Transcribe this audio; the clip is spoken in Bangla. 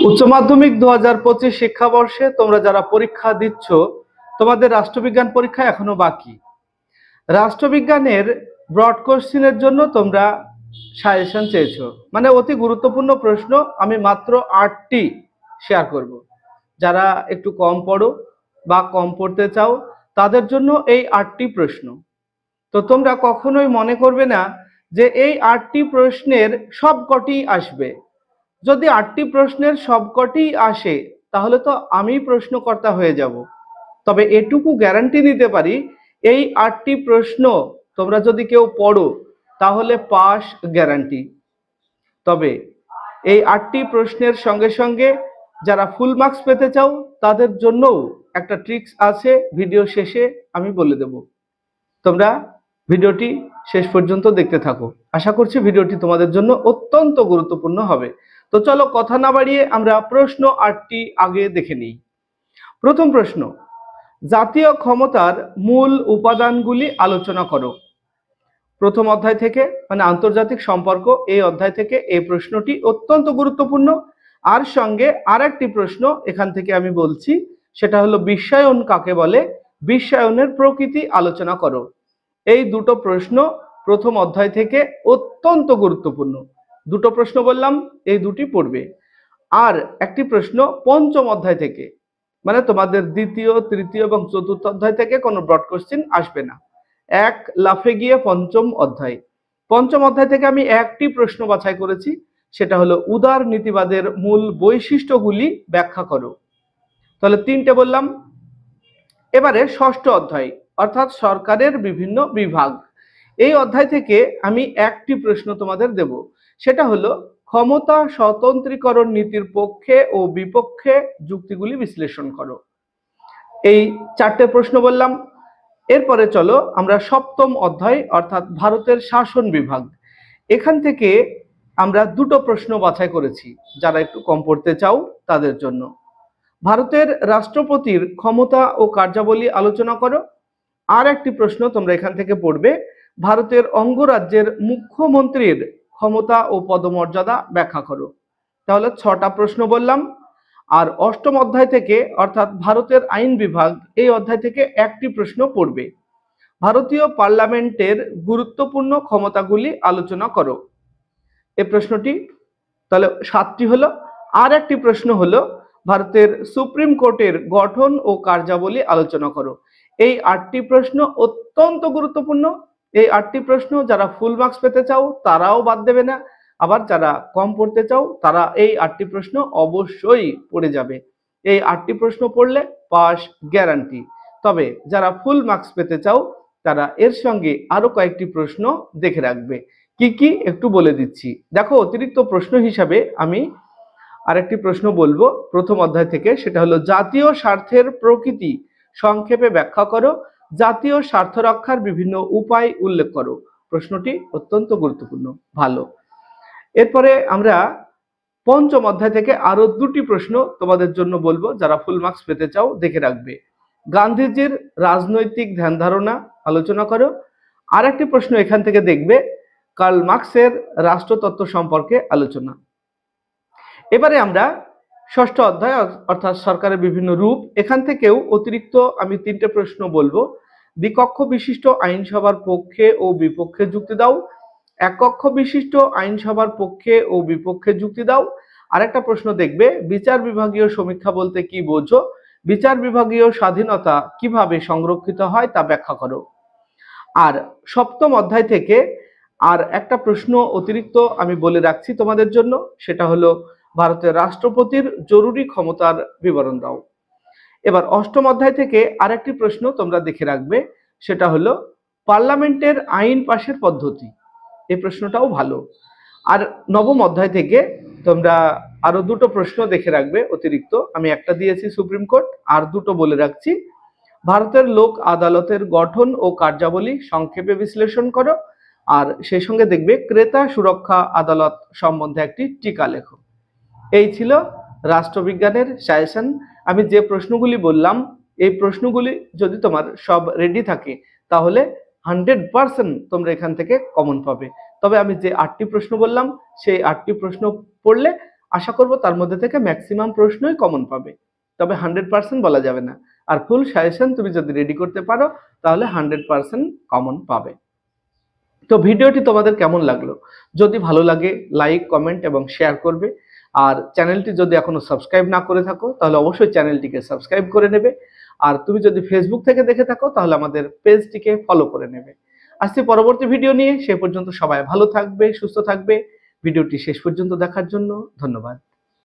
উচ্চ মাধ্যমিক 2025 শিক্ষাবর্ষে তোমরা যারা পরীক্ষা দিচ্ছ, তোমাদের রাষ্ট্রবিজ্ঞান পরীক্ষা এখনো বাকি। রাষ্ট্রবিজ্ঞানের ব্রড কোশ্চেনের জন্য তোমরা সাজেশন চেয়েছো, মানে অতি গুরুত্বপূর্ণ প্রশ্ন আমি মাত্র 8টি শেয়ার করব। যারা একটু কম পড়ো বা কম পড়তে চাও তাদের জন্য এই 8টি প্রশ্ন। তো তোমরা কখনোই মনে করবে না যে এই 8টি প্রশ্নের সবকটি আসবে। যদি 8টি প্রশ্নের সবকটি আসে তাহলে তো আমি প্রশ্নকর্তা হয়ে যাব। তবে এটুকু গ্যারান্টি নিতে পারি, এই 8টি প্রশ্ন তোমরা যদি কেউ পড়ো তাহলে পাস গ্যারান্টি। তবে এই 8টি প্রশ্নের সঙ্গে সঙ্গে যারা ফুল মার্কস পেতে চাও তাদের জন্যও একটা ট্রিক্স আছে, ভিডিও শেষে আমি বলে দেব। তোমরা ভিডিওটি শেষ পর্যন্ত দেখতে থাকো। আশা করছি ভিডিওটি তোমাদের জন্য অত্যন্ত গুরুত্বপূর্ণ হবে। তো চলো কথা না বাড়িয়ে আমরা প্রশ্ন 8টি আগে দেখে নিই। প্রথম প্রশ্ন, জাতীয় ক্ষমতার মূল উপাদানগুলি আলোচনা করো। প্রথম অধ্যায় থেকে, মানে আন্তর্জাতিক সম্পর্ক, এই অধ্যায় থেকে এই প্রশ্নটি অত্যন্ত গুরুত্বপূর্ণ। আর সঙ্গে আর একটি প্রশ্ন এখান থেকে আমি বলছি, সেটা হলো বিশ্বায়ন কাকে বলে, বিশ্বায়নের প্রকৃতি আলোচনা করো। এই দুটো প্রশ্ন প্রথম অধ্যায় থেকে অত্যন্ত গুরুত্বপূর্ণ। দুটো প্রশ্ন বললাম, এই দুটি পড়বে। আর একটি প্রশ্ন পঞ্চম অধ্যায় থেকে, মানে তোমাদের দ্বিতীয়, তৃতীয় এবং চতুর্থ অধ্যায় থেকে কোনো ব্রড কোশ্চেন আসবে না। এক লাফে গিয়ে পঞ্চম অধ্যায়। পঞ্চম অধ্যায় থেকে আমি একটি প্রশ্ন বাছাই করেছি, সেটা হলো উদার নীতিবাদের মূল বৈশিষ্ট্যগুলি ব্যাখ্যা করো। তাহলে 3টে বললাম। এবারে ষষ্ঠ অধ্যায়, অর্থাৎ সরকারের বিভিন্ন বিভাগ। এই অধ্যায় থেকে আমি একটি প্রশ্ন তোমাদের দেব, সেটা হলো ক্ষমতা স্বতন্ত্রীকরণ নীতির পক্ষে ও বিপক্ষে যুক্তিগুলি বিশ্লেষণ করো। এই 4টে প্রশ্ন বললাম। এরপরে চলো আমরা সপ্তম অধ্যায়, অর্থাৎ ভারতের শাসন বিভাগ। এখান থেকে আমরা দুটো প্রশ্ন বাছাই করেছি, যারা একটু কম পড়তে চাও তাদের জন্য। ভারতের রাষ্ট্রপতির ক্ষমতা ও কার্যাবলী আলোচনা করো। আর একটি প্রশ্ন তোমরা এখান থেকে পড়বে, ভারতের অঙ্গরাজ্যের মুখ্যমন্ত্রীর ক্ষমতা ও পদমর্যাদা ব্যাখ্যা করো। তাহলে 6টা প্রশ্ন বললাম। আর অষ্টম অধ্যায় থেকে, অর্থাৎ ভারতের আইন বিভাগ, এই অধ্যায় থেকে একটি প্রশ্ন পড়বে, ভারতীয় পার্লামেন্টের গুরুত্বপূর্ণ ক্ষমতাগুলি আলোচনা করো। এই প্রশ্নটি তাহলে 7টি হলো। আর একটি প্রশ্ন হলো ভারতের সুপ্রিম কোর্টের গঠন ও কার্যাবলী আলোচনা করো। এই 8টি প্রশ্ন অত্যন্ত গুরুত্বপূর্ণ। এই 8টি প্রশ্ন যারা ফুল মার্কস পেতে চাও তারাও বাদ দেবে না, আবার যারা কম পড়তে চাও তারা এই 8টি প্রশ্ন অবশ্যই পড়ে যাবে। এই 8টি প্রশ্ন পড়লে পাস গ্যারান্টি। তবে যারা ফুল মার্কস পেতে চাও তারা এর সঙ্গে আরো কয়েকটি প্রশ্ন দেখে রাখবে। কি কি একটু বলে দিচ্ছি। দেখো, অতিরিক্ত প্রশ্ন হিসাবে আমি আরেকটি প্রশ্ন বলবো প্রথম অধ্যায় থেকে, সেটা হলো জাতীয় স্বার্থের প্রকৃতি সংক্ষেপে ব্যাখ্যা করো, জাতীয় স্বার্থ রক্ষার বিভিন্ন উপায় উল্লেখ করো। প্রশ্নটি অত্যন্ত গুরুত্বপূর্ণ, ভালো। এরপরে আমরা পঞ্চম অধ্যায় থেকে আরো দুটি প্রশ্ন তোমাদের জন্য বলবো, যারা ফুল মার্কস পেতে চাও দেখে রাখবে। গান্ধীজির রাজনৈতিক ধ্যান ধারণা আলোচনা করো। আর একটি প্রশ্ন এখান থেকে দেখবে, কার্ল মার্কসের রাষ্ট্রতত্ত্ব সম্পর্কে আলোচনা। এবারে আমরা ষষ্ঠ অধ্যায়, অর্থাৎ সরকারের বিভিন্ন রূপ, এখান থেকেও অতিরিক্ত আমি 3টে প্রশ্ন বলবো। দ্বিকক্ষ বিশিষ্ট আইনসভার পক্ষে ও বিপক্ষে যুক্তি দাও। এক কক্ষ বিশিষ্ট আইনসভার পক্ষে ও বিপক্ষে যুক্তি দাও। আরেকটা প্রশ্ন দেখবে, বিচার বিভাগীয় সমীক্ষা বলতে কি বোঝো, বিচার বিভাগীয় স্বাধীনতা কিভাবে সংরক্ষিত হয় তা ব্যাখ্যা করো। আর সপ্তম অধ্যায় থেকে আর একটা প্রশ্ন অতিরিক্ত আমি বলে রাখছি তোমাদের জন্য, সেটা হলো ভারতের রাষ্ট্রপতির জরুরি ক্ষমতার বিবরণ দাও। এবার অষ্টম অধ্যায় থেকে আরেকটি প্রশ্ন তোমরা দেখে রাখবে, সেটা হলো পার্লামেন্টের আইন পাশের পদ্ধতি। এই প্রশ্নটাও ভালো। আর নবম অধ্যায় থেকে তোমরা আরো দুটো প্রশ্ন দেখে রাখবে অতিরিক্ত, আমি একটা দিয়েছি সুপ্রিম কোর্ট, আর দুটো বলে রাখছি। ভারতের লোক আদালতের গঠন ও কার্যাবলী সংক্ষেপে বিশ্লেষণ করো। আর সেই সঙ্গে দেখবে ক্রেতা সুরক্ষা আদালত সম্বন্ধে একটি টিকা লেখো। এই ছিল রাষ্ট্রবিজ্ঞানের সাজেশন। আমি যে প্রশ্নগুলি বললাম, এই প্রশ্নগুলি যদি তোমার সব রেডি থাকে তাহলে 100% তোমরা এখান থেকে কমন পাবে। তবে আমি যে 8টি প্রশ্ন বললাম সেই 8টি প্রশ্ন পড়লে আশা করব তার মধ্যে থেকে ম্যাক্সিমাম প্রশ্নই কমন পাবে, তবে 100% বলা যাবে না। আর ফুল সাজেশন তুমি যদি রেডি করতে পারো তাহলে 100% কমন পাবে। তো ভিডিওটি তোমাদের কেমন লাগলো? যদি ভালো লাগে লাইক, কমেন্ট এবং শেয়ার করবে। আর চ্যানেলটি যদি এখনো সাবস্ক্রাইব না করে থাকো তাহলে অবশ্যই চ্যানেলটিকে সাবস্ক্রাইব করে নেবে। আর তুমি যদি ফেসবুক থেকে দেখে থাকো তাহলে আমাদের পেজটিকে ফলো করে নেবে। আসছি পরবর্তী ভিডিও নিয়ে, সে পর্যন্ত সবাই ভালো থাকবে, সুস্থ থাকবে। ভিডিওটি শেষ পর্যন্ত দেখার জন্য ধন্যবাদ।